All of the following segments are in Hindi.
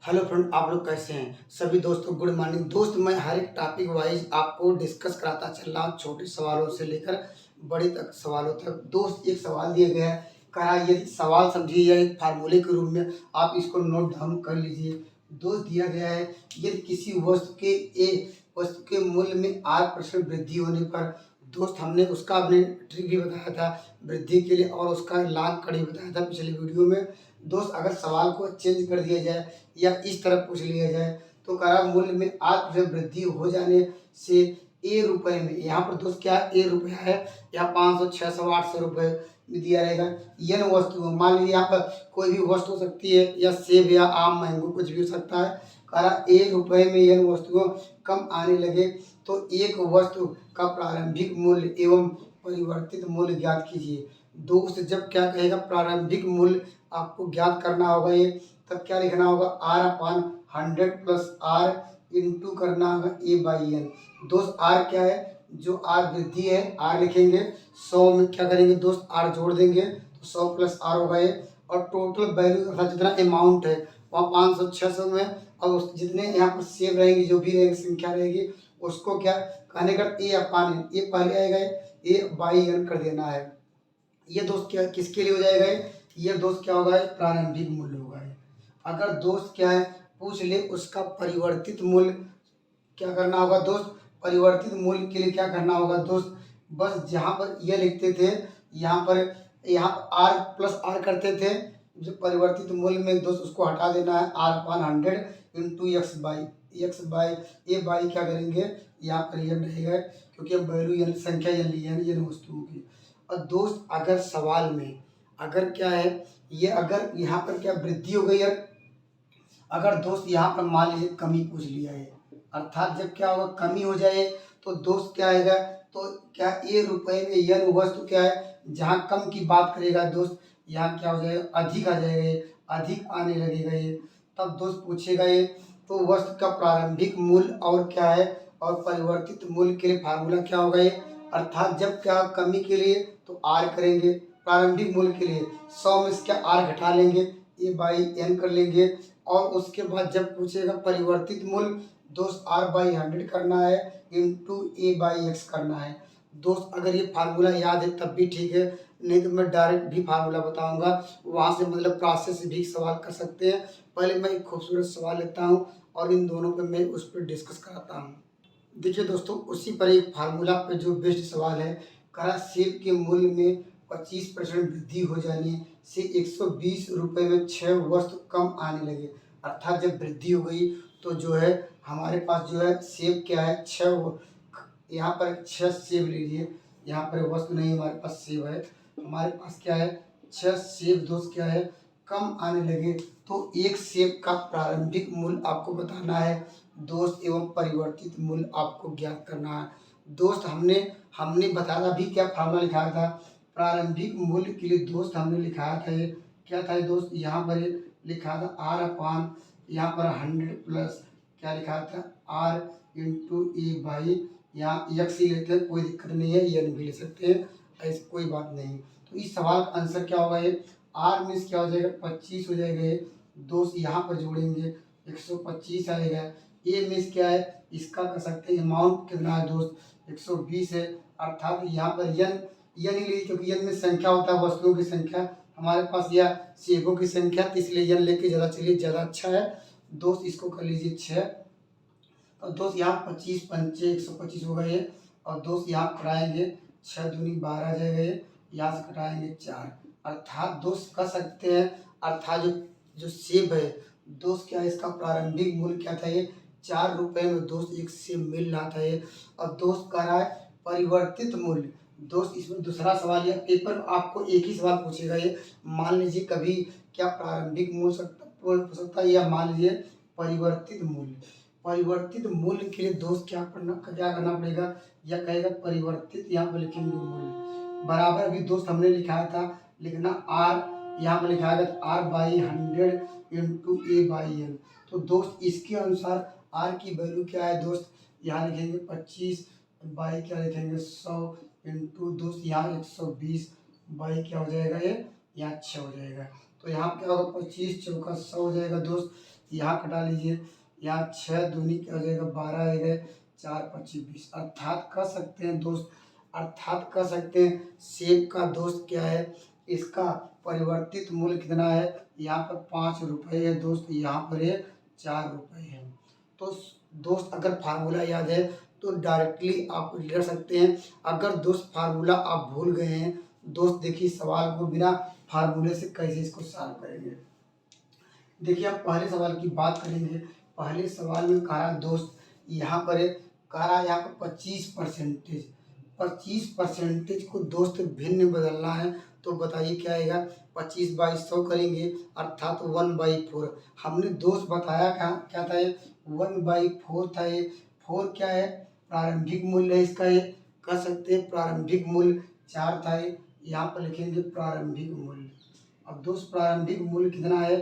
हेलो फ्रेंड, आप लोग कैसे हैं? सभी दोस्तों गुड मॉर्निंग। दोस्त मैं हर एक टॉपिक वाइज आपको डिस्कस कराता चल रहा हूँ, छोटे सवालों से लेकर बड़े तक सवालों तक। दोस्त एक सवाल दिया गया है, कहा ये सवाल समझिए या एक फार्मूले के रूप में आप इसको नोट डाउन कर लीजिए। दोस्त दिया गया है, यदि किसी वस्तु के मूल्य में 8% वृद्धि होने पर, दोस्त हमने उसका अपने ट्रिक भी बताया था वृद्धि के लिए और उसका लाभ कड़ी बताया था पिछले वीडियो में। दोस्त अगर सवाल को चेंज कर दिया जाए या इस तरह पूछ लिया जाए तो करा मूल्य में 8% वृद्धि हो जाने से ए रुपए में, यहाँ पर दोस्त क्या ए रुपया है, यहाँ 500 600 800 रुपये में दिया रहेगा। यन वस्तु मान लीजिए यहाँ पर कोई भी वस्तु हो सकती है या सेब या आम मैंगो कुछ भी हो सकता है। करा ए रुपए में यन वस्तुओं कम आने लगे तो एक वस्तु का प्रारंभिक मूल्य एवं परिवर्तित मूल्य ज्ञात कीजिए। दोस्त जब क्या कहेगा प्रारंभिक मूल्य आपको ज्ञात करना होगा, ये तब क्या लिखना होगा R upon 100 plus R into करना होगा ए बाई एन। दोस्त आर क्या है, जो आर वृद्धि है आर लिखेंगे, 100 में क्या करेंगे दोस्त आर जोड़ देंगे तो 100 प्लस आर होगा ये। और टोटल वैल्यू अर्थात जितना अमाउंट है वहाँ 500 600 में, और उस जितने यहाँ पर सेव रहेंगी जो भी रहेगी संख्या रहेगी उसको क्या कहने का ए अपान एन, ए पहले आएगा ए बाई एन कर देना है। ये दोस्त क्या किसके लिए हो जाएगा, ये दोस्त क्या होगा प्रारंभिक मूल्य होगा। अगर दोस्त क्या है पूछ ले उसका परिवर्तित मूल्य क्या करना होगा दोस्त, परिवर्तित मूल्य के लिए क्या करना होगा दोस्त, बस जहाँ पर ये लिखते थे यहाँ आर प्लस आर करते थे, जो परिवर्तित मूल्य में दोस्त उसको हटा देना है R upon 100 into x by A by क्या करेंगे यहाँ पर यन रहेगा क्योंकि अब वैल्यू यानी संख्या यन ली है यन वस्तुओं की। और दोस्त अगर सवाल में अगर क्या है ये अगर यहाँ पर क्या वृद्धि हो गई है, अगर दोस्त यहाँ पर मान लीजिए कमी पूछ लिया है, अर्थात जब क्या होगा कमी हो जाए तो दोस्त क्या आएगा, तो क्या ए रुपए में यन वस्तु क्या है जहाँ कम की बात करेगा दोस्त यहाँ क्या हो जाएगा अधिक आ जाएगा, ये अधिक आने लगेगा ये, तब दोस्त पूछेगा ये तो वस्तु का प्रारंभिक मूल्य और क्या है और परिवर्तित मूल्य के लिए फार्मूला क्या होगा ये, अर्थात जब क्या कमी के लिए तो आर करेंगे, प्रारंभिक मूल्य के लिए 100 में से क्या आर घटा लेंगे ए बाई एन कर लेंगे, और उसके बाद जब पूछेगा परिवर्तित मूल्य दोस्त आर बाई 100 करना है इंटू ए बाई एक्स करना है। दोस्त अगर ये फार्मूला याद है तब भी ठीक है, नहीं तो मैं डायरेक्ट भी फार्मूला बताऊंगा, वहाँ से मतलब प्रोसेस भी सवाल कर सकते हैं। पहले मैं एक खूबसूरत सवाल लेता हूँ और इन दोनों पे मैं उस पर डिस्कस कराता हूँ। देखिए दोस्तों उसी पर एक फार्मूला पे जो बेस्ट सवाल है, करा सेब के मूल्य में 25% वृद्धि हो जाने से 120 रुपये में 6 वस्तु कम आने लगे। अर्थात जब वृद्धि हो गई तो जो है हमारे पास जो है सेब क्या है यहाँ पर 6 सेब लीजिए, यहाँ पर वस्तु नहीं हमारे पास सेब है, हमारे पास क्या है 6 सेब दोस्त क्या है कम आने लगे, तो एक सेब का प्रारंभिक मूल्य आपको बताना है दोस्त एवं परिवर्तित मूल्य आपको ज्ञात करना है। दोस्त हमने हमने बताया भी क्या फार्मूला लिखा था प्रारंभिक मूल्य के लिए, दोस्त हमने लिखाया था ये क्या था दोस्त, यहाँ पर लिखा था आर अपान यहाँ पर 100 प्लस क्या लिखा था आर इंटू ए बाई, यहाँ एक्स ही लेते हैं कोई दिक्कत नहीं है, ये भी ले सकते हैं ऐसी कोई बात नहीं। तो इस सवाल का आंसर क्या होगा ये आर मीन्स क्या हो जाएगा 25 हो जाएगा ये दोस्त, यहाँ पर जोड़ेंगे 125 आएगा। ए मीन्स क्या है इसका कर सकते हैं अमाउंट कितना है दोस्त 120 है, अर्थात यहाँ पर यन यन ही लीजिए क्योंकि यन में संख्या होता है वस्तुओं की संख्या, हमारे पास या सेबों की संख्या, तो इसलिए यन लेके ज़्यादा चलिए ज़्यादा अच्छा है दोस्त। इसको कर लीजिए 6 और दोस्त यहाँ 25 पंचे 125 होगा ये, और दोस्त यहाँ कटाएंगे 6 दूनी 12 आ जाएगा ये, यहाँ से कटाएंगे 4, अर्थात दोस्त कर सकते हैं अर्थात जो जो सेब है दोस्त क्या है इसका प्रारंभिक मूल्य क्या था ये 4 रुपये में दोस्त एक सेब मिल रहा था ये। और दोस्त कह रहा है परिवर्तित मूल्य, दोस्त इसमें दूसरा सवाल या पेपर आपको एक ही सवाल पूछेगा ये, मान लीजिए कभी क्या प्रारंभिक मूल्य हो सकता है या मान लीजिए परिवर्तित मूल्य, परिवर्तित मूल्य के लिए दोस्त क्या करना पड़ेगा या कहेगा परिवर्तित, यहाँ पर लिखेंगे मूल्य बराबर अभी दोस्त हमने लिखा था लिखना आर, यहाँ पर लिखा है R by 100 into A by N, तो दोस्त इसके अनुसार आर की वैल्यू क्या है दोस्त, यहाँ लिखेंगे 25 बाई क्या लिखेंगे 100 इंटू दोस्त यहाँ 120 बाई क्या हो जाएगा ये यहाँ 6 हो जाएगा, तो यहाँ क्या होगा 25 चौका 100 हो जाएगा दोस्त, यहाँ कटा लीजिए, यहाँ 6 दूनी क्या हो जाएगा 12 आएगा, 4 25 20। अर्थात कह सकते हैं दोस्त, अर्थात कह सकते हैं सेब का दोस्त क्या है, इसका परिवर्तित मूल्य कितना है, यहाँ पर 5 रुपये है दोस्त, यहाँ पर ये 4 रुपये है। तो दोस्त अगर फार्मूला याद है तो डायरेक्टली आप ले सकते हैं। अगर दोस्त फार्मूला आप भूल गए हैं दोस्त, देखिए सवाल को बिना फार्मूले से कैसे इसको सॉल्व करेंगे। देखिए आप पहले सवाल की बात करेंगे। पहले सवाल में कहा दोस्त यहाँ पर कहा यहाँ पर 25% को दोस्त भिन्न बदलना है। तो बताइए क्या आएगा, 25/100 करेंगे अर्थात 1/4। हमने दोस्त बताया क्या था, ये 1/4 था। ये 4 क्या है, प्रारंभिक मूल्य है इसका, ये कह सकते हैं प्रारंभिक मूल्य 4 था। ये यहाँ पर लिखेंगे प्रारंभिक मूल्य। अब दोस्त प्रारंभिक मूल्य कितना है,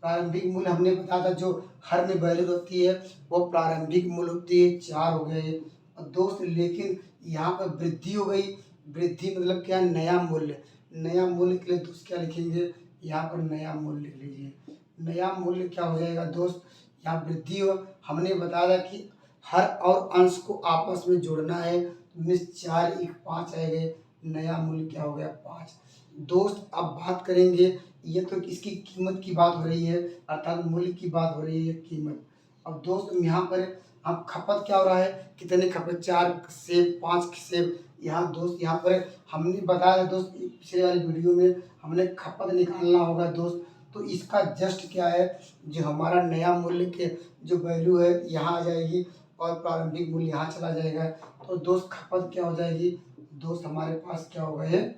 प्रारंभिक मूल्य हमने बताया था जो हर में वैल्यू होती है वो प्रारंभिक मूल्य होती है, 4 हो गए। और दोस्त लेकिन यहाँ पर वृद्धि हो गई, वृद्धि मतलब क्या, नया मूल्य। नया मूल्य के लिए दोस्त क्या लिखेंगे, यहाँ पर नया मूल्य लिख लीजिए। नया मूल्य क्या हो जाएगा दोस्त, यहाँ वृद्धि हो। हमने बताया था कि हर और अंश को आपस में जोड़ना है, तो 4 1 5 आएगा, नया मूल्य क्या हो गया 5। दोस्त अब बात करेंगे, ये तो इसकी कीमत की बात हो रही है अर्थात मूल्य की बात हो रही है, कीमत। अब दोस्त यहाँ पर अब खपत क्या हो रहा है, कितने खपत, 4 सेब 5 सेब। यहाँ दोस्त यहाँ पर हमने बताया था दोस्त पिछले वाली वीडियो में, हमने खपत निकालना होगा दोस्त। तो इसका जस्ट क्या है, जो हमारा नया मूल्य के जो वैल्यू है यहाँ आ जाएगी और प्रारंभिक मूल्य यहाँ चला जाएगा। तो दोस्त खपत क्या हो जाएगी दोस्त, हमारे पास क्या होगा ये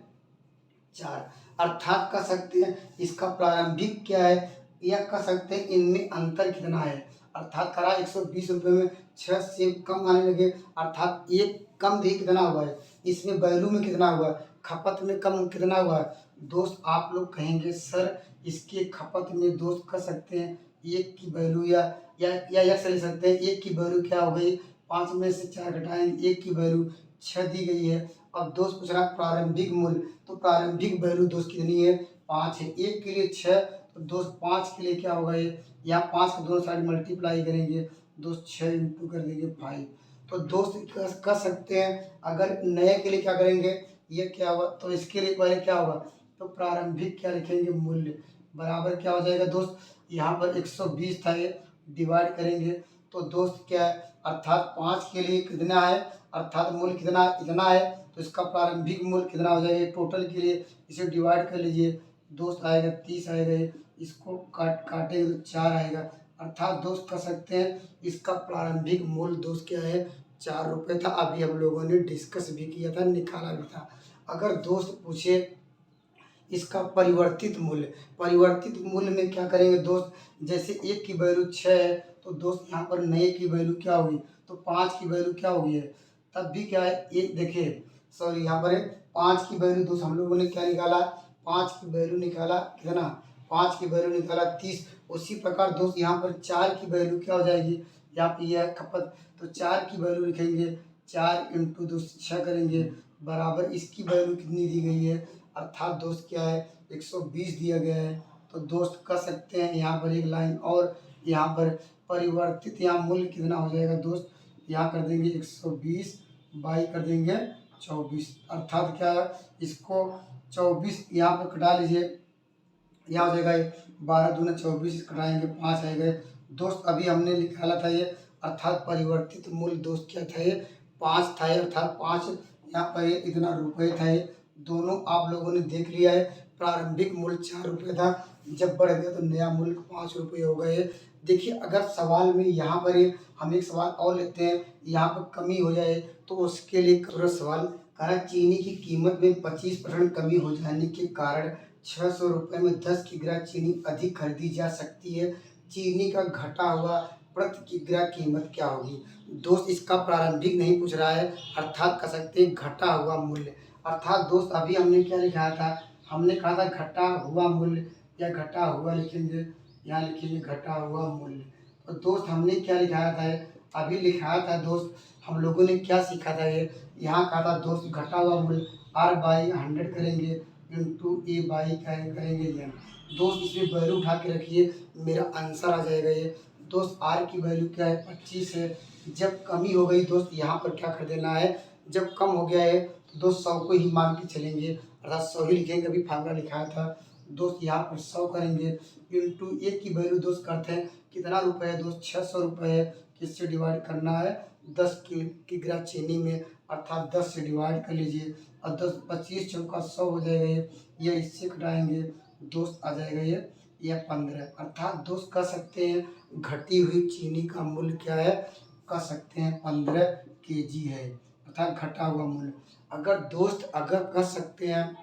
4। अर्थात कह सकते हैं इसका प्रारंभिक क्या है, या कह सकते हैं इनमें अंतर कितना है। अर्थात करा 120 रुपये में 6 सेब कम आने लगे, अर्थात एक कम भी कितना हुआ है, इसमें वैल्यू में कितना हुआ है, खपत में कम कितना हुआ है। दोस्त आप लोग कहेंगे सर इसके खपत में दोस्त कह सकते हैं एक की वैल्यू या यह ले सकते हैं, एक की वैल्यू क्या हो गई, 5 में से 4 घटाएंगे, एक की वैल्यू 6 दी गई है। अब दोस्त पूछ रहा प्रारंभिक मूल्य, तो प्रारंभिक वैल्यू दोस्त कितनी है 5 है, एक के लिए 6, तो दोस्त 5 के लिए क्या होगा ये, यहाँ 5 को दोनों साइड मल्टीप्लाई करेंगे दोस्त, 6 इंटू कर देंगे 5। तो दोस्त कह सकते हैं अगर नए के लिए क्या करेंगे, ये क्या हुआ, तो इसके लिए पहले क्या होगा, तो प्रारंभिक क्या लिखेंगे मूल्य बराबर क्या हो जाएगा दोस्त, यहाँ पर 120 था ये, डिवाइड करेंगे तो दोस्त क्या है, अर्थात 5 के लिए कितना है, अर्थात मूल्य कितना इतना है, तो इसका प्रारंभिक मूल्य कितना हो जाएगा टोटल के लिए, इसे डिवाइड कर लीजिए दोस्त, आएगा 30 आएगा, इसको काटेंगे तो 4 आएगा। अर्थात दोस्त कह सकते हैं इसका प्रारंभिक मूल्य दोस्त क्या है 4 रुपये था। अभी हम लोगों ने डिस्कस भी किया था, निकाला भी था। अगर दोस्त पूछे इसका परिवर्तित मूल्य, परिवर्तित मूल्य में क्या करेंगे दोस्त, जैसे एक की वैल्यू 6 है तो दोस्त यहाँ पर नए की वैल्यू क्या होगी, तो 5 की वैल्यू क्या होगी है, तब भी क्या है एक देखिए सॉरी यहाँ पर 5 की वैल्यू दोस्त हम लोगों ने क्या निकाला, 5 की वैल्यू निकाला कितना, 5 की वैल्यू निकाला 30। उसी प्रकार दोस्त यहाँ पर 4 की वैल्यू क्या हो जाएगी, यहाँ पर यह है खपत, तो 4 की वैल्यू लिखेंगे, 4 इंटू दोस्त 6 करेंगे बराबर इसकी वैल्यू कितनी दी गई है, अर्थात दोस्त क्या है 120 दिया गया है। तो दोस्त कह सकते हैं यहाँ पर एक लाइन और, यहाँ पर परिवर्तित यहाँ मूल्य कितना हो जाएगा दोस्त, यहाँ कर देंगे 120 बाई कर देंगे 24, अर्थात क्या है इसको 24 यहाँ पर कटा लीजिए, यहाँ हो जाएगा 12 दूना 24 कटाएंगे 5 आएगा दोस्त। अभी हमने निकाला था ये, अर्थात परिवर्तित मूल्य दोस्त क्या था ये 5 था, अर्थात 5 यहाँ पर ये इतना रुपये था। ये दोनों आप लोगों ने देख लिया है, प्रारंभिक मूल्य 4 रुपये था, जब बढ़ गया तो नया मूल्य 5 रुपये हो गए। देखिए अगर सवाल में यहाँ पर हम एक सवाल और लेते हैं, यहाँ पर कमी हो जाए तो उसके लिए पूरा सवाल कहा चीनी की कीमत में 25% कमी हो जाने के कारण 600 रुपये में 10 किग्रा चीनी अधिक खरीदी जा सकती है। चीनी का घटा हुआ प्रति किग्रा कीमत क्या होगी। दोस्त इसका प्रारंभिक नहीं पूछ रहा है, अर्थात कह सकते हैं घटा हुआ मूल्य। अर्थात दोस्त अभी हमने क्या लिखा था, हमने कहा था घटा हुआ मूल्य या घटा हुआ लिखेंगे, यहाँ लिखेंगे घटा हुआ मूल्य। तो दोस्त हमने क्या लिखाया था, अभी लिखाया था दोस्त हम लोगों ने क्या सीखा था, ये यहाँ कहा था दोस्त घटा हुआ मूल्य R/100 करेंगे, इंटू ए बाई क्या करेंगे एन। दोस्त इसमें वैल्यू उठा के रखिए, मेरा आंसर आ जाएगा ये। दोस्त आर की वैल्यू क्या है 25 है। जब कमी हो गई दोस्त यहाँ पर क्या कर देना है, जब कम हो गया है तो दोस्त 100 को ही मान के चलेंगे, अर्थात 100 ही लिखेंगे। अभी फार्मूला लिखाया था दोस्त, यहाँ पर 100 करेंगे इंटू एक की वैल्यू दोस्त करते हैं कितना रुपए है दोस्त, 600 रुपये है। किससे डिवाइड करना है, 10 की ग्रा चीनी में, अर्थात 10 से डिवाइड कर लीजिए और 10 25 चौका 100 हो जाएगा ये इससे घटाएंगे दोस्त आ जाएगा ये 15। अर्थात दोस्त कह सकते हैं घटी हुई चीनी का मूल्य क्या है, कह सकते हैं 15 केजी है, अर्थात घटा हुआ मूल्य। अगर दोस्त अगर कह सकते हैं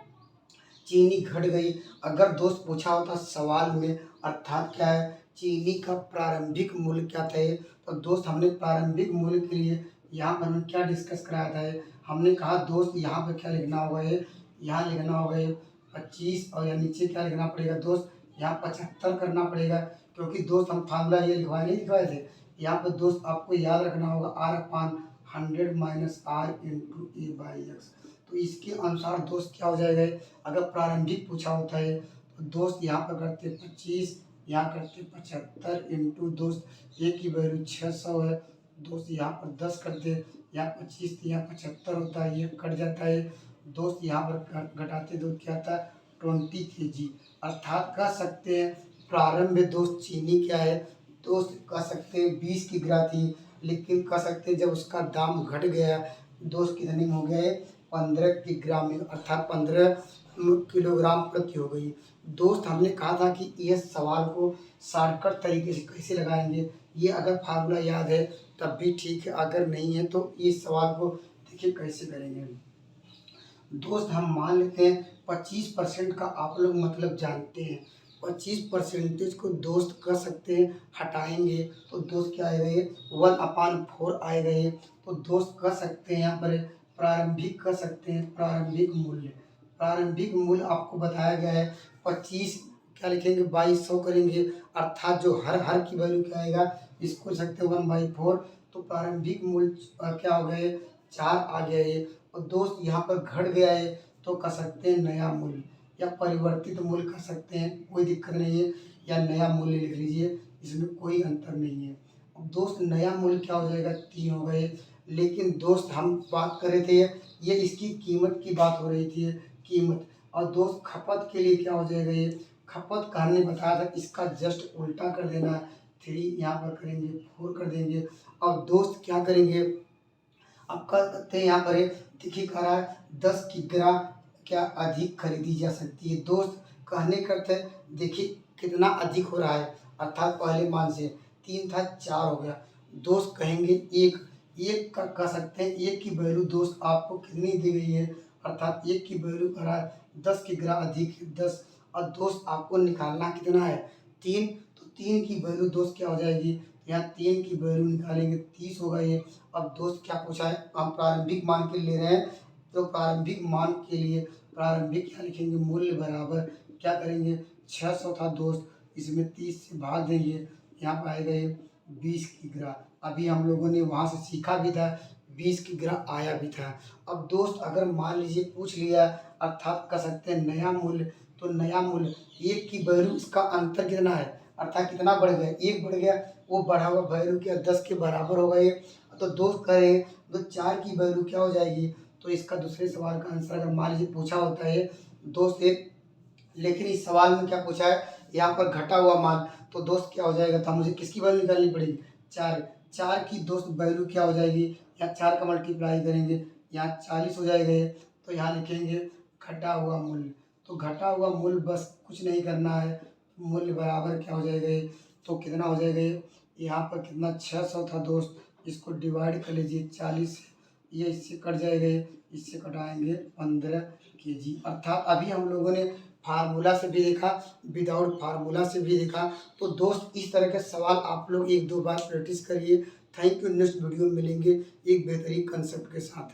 चीनी घट गई, अगर दोस्त पूछा होता सवाल में अर्थात क्या है चीनी का प्रारंभिक मूल्य क्या था, तो दोस्त हमने प्रारंभिक मूल्य के लिए यहाँ पर हमने क्या डिस्कस कराया था, हमने कहा दोस्त यहाँ पर क्या लिखना होगा ये, यहाँ लिखना होगा ये 25 और यहाँ नीचे क्या लिखना पड़ेगा दोस्त, यहाँ 75 करना पड़ेगा, क्योंकि दोस्त हम फार्मूला ये लिखवाए थे। यहाँ पर दोस्त आपको याद रखना होगा R/100 minus R into A by x. तो इसके अनुसार दोस्त क्या हो जाएगा, अगर प्रारंभिक पूछा होता है तो दोस्त यहाँ पर करते 25, यहाँ करते 75 इंटू दोस्त ए की वैल्यू 600 है दोस्त, यहाँ पर 10 करते, यहाँ 25 यहाँ 75 होता है, ये कट जाता है दोस्त, यहाँ पर घटाते दोस्त क्या आता है 20 केजी। अर्थात कह सकते हैं प्रारंभ में दोस्त चीनी क्या है दोस्त, कह सकते हैं 20 की ग्रा थी, लेकिन कह सकते हैं जब उसका दाम घट गया दोस्त कितने हो गए 15 किग्रा में, अर्थात 15 किलोग्राम प्रति हो गई। दोस्त हमने कहा था कि ये सवाल को शॉर्टकट तरीके से कैसे लगाएंगे, ये अगर फार्मूला याद है तब भी ठीक है, अगर नहीं है तो इस सवाल को देखिए कैसे करेंगे। दोस्त हम मान लेते हैं 25% का आप लोग मतलब जानते हैं, 25% को दोस्त कर सकते हैं हटाएंगे तो दोस्त क्या आएगा ये 1/4 आएगा ये। तो दोस्त कर सकते हैं यहाँ पर प्रारंभिक कर सकते हैं प्रारंभिक मूल्य, प्रारंभिक मूल्य आपको बताया गया है 25 क्या लिखेंगे 2200 करेंगे, अर्थात जो हर की वैल्यू क्या आएगा इसको सकते हैं 1/4। तो प्रारंभिक मूल्य क्या हो गए 4 आ गया ये, और दोस्त यहाँ पर घट गया है तो कह सकते हैं नया मूल्य या परिवर्तित मूल्य कह सकते हैं, कोई दिक्कत नहीं है, या नया मूल्य लिख लीजिए, इसमें कोई अंतर नहीं है। अब दोस्त नया मूल्य क्या हो जाएगा 3 हो गए, लेकिन दोस्त हम बात कर रहे थे ये इसकी कीमत की बात हो रही थी कीमत, और दोस्त खपत के लिए क्या हो जाएगा ये खपत का हमने बताया था इसका जस्ट उल्टा कर देना है, 3 यहाँ पर करेंगे 4 कर देंगे। और दोस्त क्या करेंगे अब कहते हैं यहाँ पर देखिए कह रहा है 10 किग्रा क्या अधिक खरीदी जा सकती है, दोस्त कहने करते देखिए कितना अधिक हो रहा है, अर्थात पहले मान से 3 था 4 हो गया, दोस्त कहेंगे एक का कह सकते हैं एक की वैल्यू दोस्त आपको कितनी दी गई है, अर्थात एक की वैल्यू कह रहा है 10 किग्रा अधिक 10, और दोस्त आपको निकालना कितना है 3, तो 3 की वैल्यू दोस्त क्या हो जाएगी, यहाँ 3 की वैल्यू निकालेंगे 30 होगा ये। अब दोस्त क्या पूछा है हम प्रारंभिक मान के ले रहे हैं, तो प्रारंभिक मान के लिए प्रारंभिक क्या लिखेंगे मूल्य बराबर क्या करेंगे 600 था दोस्त, इसमें 30 से भाग देंगे, यहाँ पर आएगा ये 20 किग्रा। अभी हम लोगों ने वहाँ से सीखा भी था 20 किग्रा आया भी था। अब दोस्त अगर मान लीजिए पूछ लिया अर्थात कह सकते हैं नया मूल्य, तो नया मूल्य एक की वैल्यू इसका अंतर कितना है, अर्थात कितना बढ़ गया एक बढ़ गया, वो बढ़ा हुआ वैल्यू क्या 10 के बराबर होगा ये। तो दोस्त करें तो 4 की वैल्यू क्या हो जाएगी, तो इसका दूसरे सवाल का आंसर अगर मान लीजिए पूछा होता है दोस्त एक, लेकिन इस सवाल में क्या पूछा है यहाँ पर घटा हुआ मान, तो दोस्त क्या हो जाएगा था मुझे किसकी वैल्यू निकालनी पड़ेगी 4 की दोस्त वैल्यू क्या हो जाएगी, यहाँ 4 का मल्टीप्लाई करेंगे यहाँ 40 हो जाएगा ये, तो यहाँ लिखेंगे घटा हुआ मूल्य। तो घटा हुआ मूल्य बस कुछ नहीं करना है, मूल्य बराबर क्या हो जाएगा ये, तो कितना हो जाएगा ये यहाँ पर कितना 600 था दोस्त, इसको डिवाइड कर लीजिए 40 ये इससे कट जाएगा, इससे कटाएंगे 15 केजी। अर्थात अभी हम लोगों ने फार्मूला से भी देखा विदाउट फार्मूला से भी देखा। तो दोस्त इस तरह के सवाल आप लोग 1-2 बार प्रैक्टिस करिए। थैंक यू, नेक्स्ट वीडियो में मिलेंगे एक बेहतरीन कंसेप्ट के साथ।